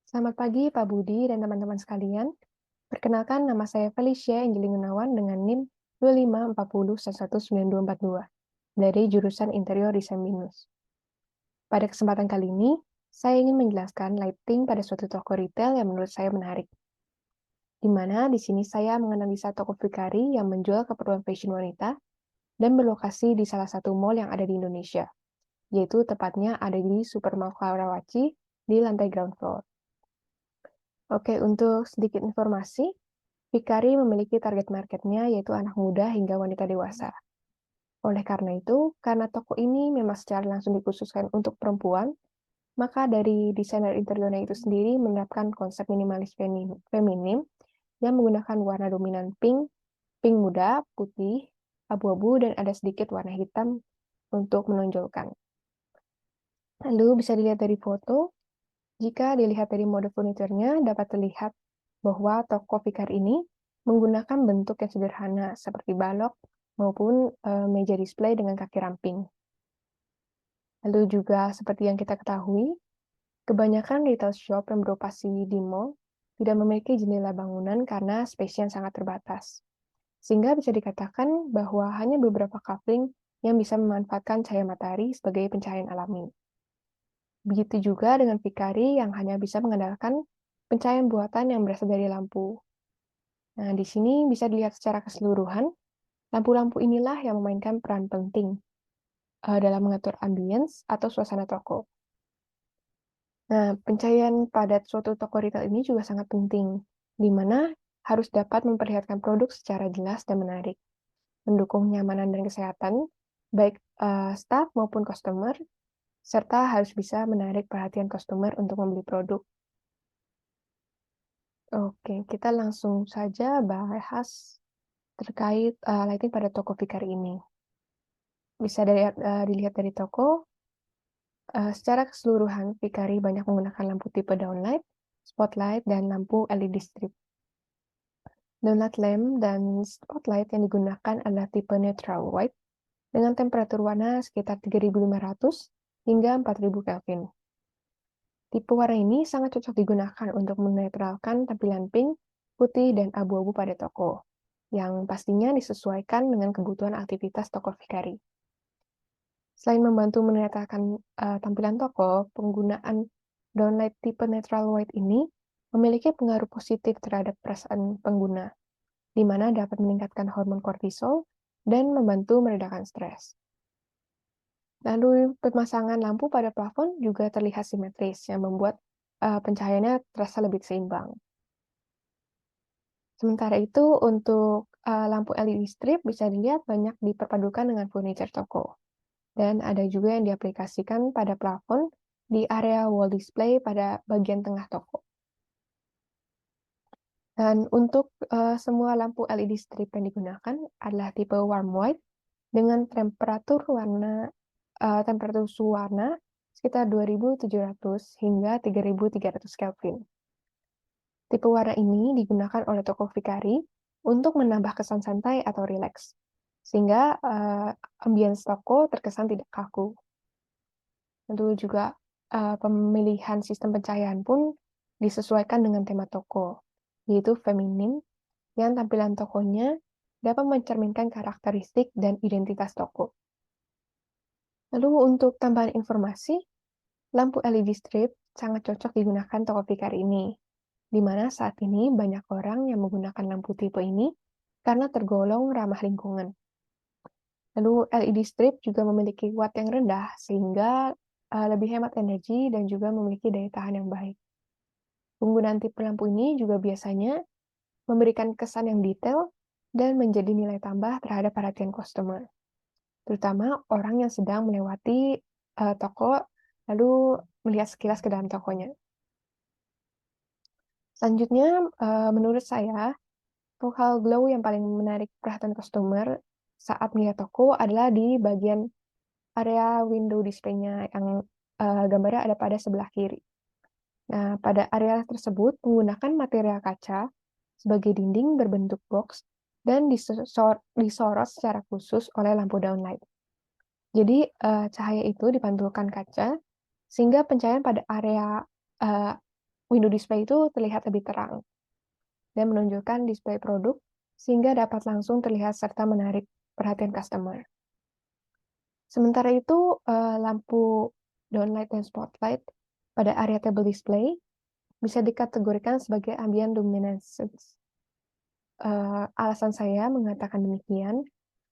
Selamat pagi Pak Budi dan teman-teman sekalian. Perkenalkan nama saya Felicia Angelin Gunawan dengan NIM 2540119242 dari jurusan Interior Design BINUS. Pada kesempatan kali ini, saya ingin menjelaskan lighting pada suatu toko retail yang menurut saya menarik. Di mana di sini saya menganalisa toko Vicari yang menjual keperluan fashion wanita dan berlokasi di salah satu mall yang ada di Indonesia, yaitu tepatnya ada di Supermall Karawaci di lantai ground floor. Oke, untuk sedikit informasi, Vicari memiliki target marketnya yaitu anak muda hingga wanita dewasa. Oleh karena itu, karena toko ini memang secara langsung dikhususkan untuk perempuan, maka dari desainer interiornya itu sendiri menerapkan konsep minimalis feminim yang menggunakan warna dominan pink, pink muda, putih, abu-abu, dan ada sedikit warna hitam untuk menonjolkan. Lalu bisa dilihat dari foto, jika dilihat dari mode furniturnya dapat terlihat bahwa toko Vicari ini menggunakan bentuk yang sederhana seperti balok maupun meja display dengan kaki ramping. Lalu juga seperti yang kita ketahui, kebanyakan retail shop yang beroperasi di mall tidak memiliki jendela bangunan karena space yang sangat terbatas. Sehingga bisa dikatakan bahwa hanya beberapa coupling yang bisa memanfaatkan cahaya matahari sebagai pencahayaan alami. Begitu juga dengan Vicari yang hanya bisa mengandalkan pencahayaan buatan yang berasal dari lampu. Nah, di sini bisa dilihat secara keseluruhan, lampu-lampu inilah yang memainkan peran penting dalam mengatur ambience atau suasana toko. Nah, pencahayaan pada suatu toko retail ini juga sangat penting, di mana harus dapat memperlihatkan produk secara jelas dan menarik, mendukung kenyamanan dan kesehatan, baik staff maupun customer, serta harus bisa menarik perhatian customer untuk membeli produk. Oke, kita langsung saja bahas terkait lighting pada toko Vicari ini. Bisa dilihat dari toko, secara keseluruhan Vicari banyak menggunakan lampu tipe downlight, spotlight, dan lampu LED strip. Downlight lamp dan spotlight yang digunakan adalah tipe neutral white dengan temperatur warna sekitar 3500 hingga 4000 Kelvin. Tipe warna ini sangat cocok digunakan untuk menetralkan tampilan pink, putih, dan abu-abu pada toko, yang pastinya disesuaikan dengan kebutuhan aktivitas toko Vicari. Selain membantu menetralkan tampilan toko, penggunaan downlight tipe neutral white ini memiliki pengaruh positif terhadap perasaan pengguna, di mana dapat meningkatkan hormon kortisol dan membantu meredakan stres. Lalu pemasangan lampu pada plafon juga terlihat simetris, yang membuat pencahayaannya terasa lebih seimbang. Sementara itu, untuk lampu LED strip bisa dilihat banyak diperpadukan dengan furniture toko. Dan ada juga yang diaplikasikan pada plafon di area wall display pada bagian tengah toko. Dan untuk semua lampu LED strip yang digunakan adalah tipe warm white dengan temperatur suhu warna sekitar 2700 hingga 3300 Kelvin. Tipe warna ini digunakan oleh toko Vicari untuk menambah kesan santai atau rileks, sehingga ambience toko terkesan tidak kaku. Lalu juga pemilihan sistem pencahayaan pun disesuaikan dengan tema toko, yaitu feminim, yang tampilan tokonya dapat mencerminkan karakteristik dan identitas toko. Lalu untuk tambahan informasi, lampu LED strip sangat cocok digunakan toko Vicari ini, di mana saat ini banyak orang yang menggunakan lampu tipe ini karena tergolong ramah lingkungan. Lalu LED strip juga memiliki watt yang rendah, sehingga lebih hemat energi dan juga memiliki daya tahan yang baik. Penggunaan tipe lampu ini juga biasanya memberikan kesan yang detail dan menjadi nilai tambah terhadap perhatian customer, terutama orang yang sedang melewati toko lalu melihat sekilas ke dalam tokonya. Selanjutnya, menurut saya, focal glow yang paling menarik perhatian customer saat melihat toko adalah di bagian area window display-nya yang gambarnya ada pada sebelah kiri. Nah, pada area tersebut menggunakan material kaca sebagai dinding berbentuk box dan disorot secara khusus oleh lampu downlight. Jadi, cahaya itu dipantulkan kaca sehingga pencahayaan pada area Window display itu terlihat lebih terang dan menunjukkan display produk sehingga dapat langsung terlihat serta menarik perhatian customer. Sementara itu, lampu downlight dan spotlight pada area table display bisa dikategorikan sebagai ambient luminescence. Alasan saya mengatakan demikian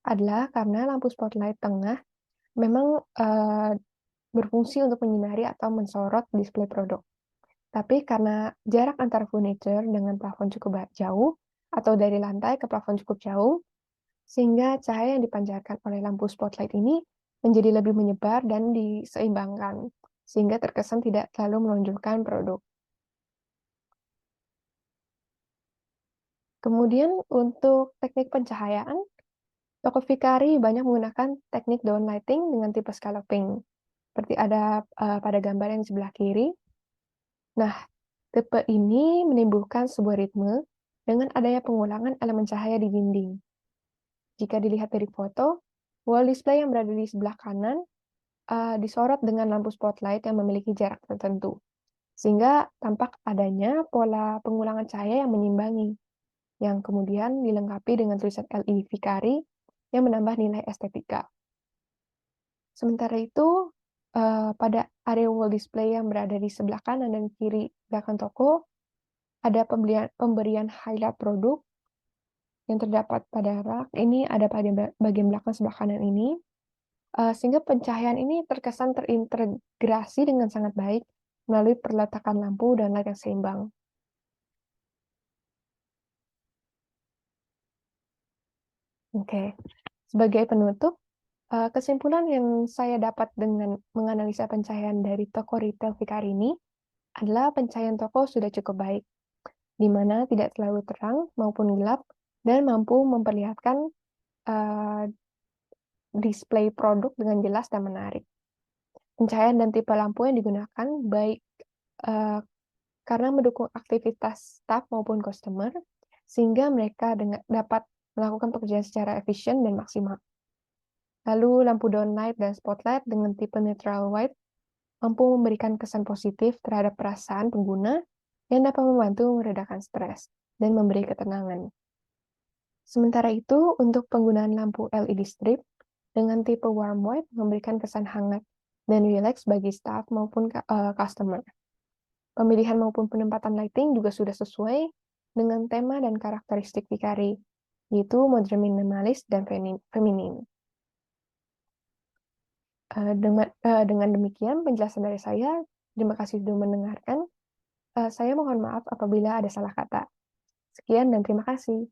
adalah karena lampu spotlight tengah memang, berfungsi untuk menyinari atau mensorot display produk. Tapi karena jarak antara furniture dengan plafon cukup jauh atau dari lantai ke plafon cukup jauh, sehingga cahaya yang dipancarkan oleh lampu spotlight ini menjadi lebih menyebar dan diseimbangkan, sehingga terkesan tidak terlalu menonjolkan produk. Kemudian untuk teknik pencahayaan, toko Vicari banyak menggunakan teknik downlighting dengan tipe scalloping, seperti ada pada gambar yang sebelah kiri. Nah, tipe ini menimbulkan sebuah ritme dengan adanya pengulangan elemen cahaya di dinding. Jika dilihat dari foto, wall display yang berada di sebelah kanan disorot dengan lampu spotlight yang memiliki jarak tertentu, sehingga tampak adanya pola pengulangan cahaya yang menyimbangi, yang kemudian dilengkapi dengan tulisan LI Vicari yang menambah nilai estetika. Sementara itu, pada area wall display yang berada di sebelah kanan dan kiri belakang toko, ada pemberian highlight produk yang terdapat pada rak. Ini ada pada bagian belakang sebelah kanan ini, sehingga pencahayaan ini terkesan terintegrasi dengan sangat baik melalui perletakan lampu dan light yang seimbang. Oke, sebagai penutup, kesimpulan yang saya dapat dengan menganalisa pencahayaan dari toko retail Vicari ini adalah pencahayaan toko sudah cukup baik, di mana tidak terlalu terang maupun gelap dan mampu memperlihatkan uh, display produk dengan jelas dan menarik. Pencahayaan dan tipe lampu yang digunakan baik uh, karena mendukung aktivitas staff maupun customer, sehingga mereka dapat melakukan pekerjaan secara efisien dan maksimal. Lalu lampu downlight dan spotlight dengan tipe neutral white mampu memberikan kesan positif terhadap perasaan pengguna yang dapat membantu meredakan stres dan memberi ketenangan. Sementara itu, untuk penggunaan lampu LED strip dengan tipe warm white memberikan kesan hangat dan rileks bagi staff maupun customer. Pemilihan maupun penempatan lighting juga sudah sesuai dengan tema dan karakteristik Vicari, yaitu modern minimalis dan feminin. Dengan demikian penjelasan dari saya. Terima kasih sudah mendengarkan. Saya mohon maaf apabila ada salah kata. Sekian dan terima kasih.